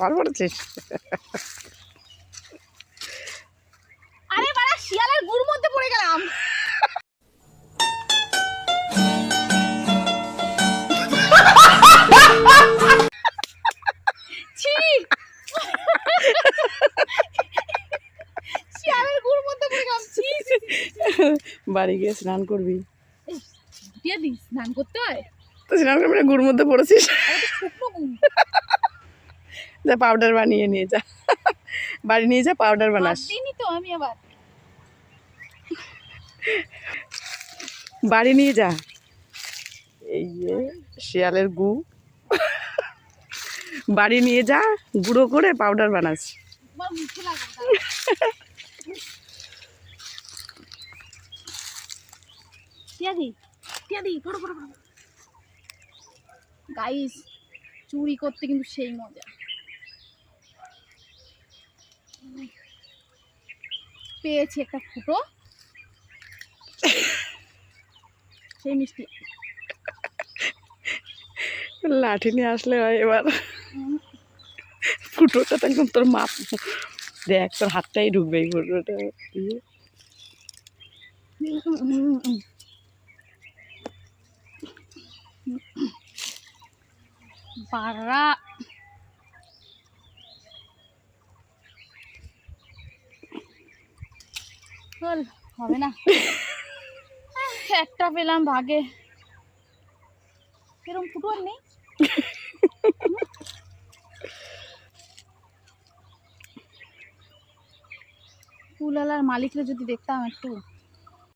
আবার পড়েছিস? আরে বাড়া শিয়ালের গুড় মধ্যে পড়ে গেলাম। ছি শিয়ালের গুড় মধ্যে পড়ে গেলাম। ছি বাড়ি গিয়ে স্নান করবি? দিয়ে দিস স্নান করতে হয় তো স্নান করবি না, গুড় মধ্যে পড়েছিস? শুকনো গুড় যা পাউডার বানিয়ে নিয়ে যা, বাড়ি নিয়ে যা পাউডার বানাস। দিইনি তো আমি আবার বাড়ি নিয়ে যা। এই যে শিয়ালের গু, বাড়ি নিয়ে যা, গুঁড়ো করে পাউডার বানাস। আমার মুখে লাগবে। টিয়াদি পড়ো পড়ো পড়ো। গাইস চুরি করতে কিন্তু সেই মজা। পেয়েছি একটা ফুটো, সেই মিষ্টি। লাঠি নিয়ে আসলে হয় এবার। ফুটোটা তো একদম তোর মাপ, দেখ তোর হাতটাই ঢুকবে এই ফুটোটা দিয়ে। বাড়া চল হবে না, একটা পেলাম ভাগে। এরকম ফুটো আর নেই। ফুলওয়ালার মালিকরা যদি দেখতাম একটু।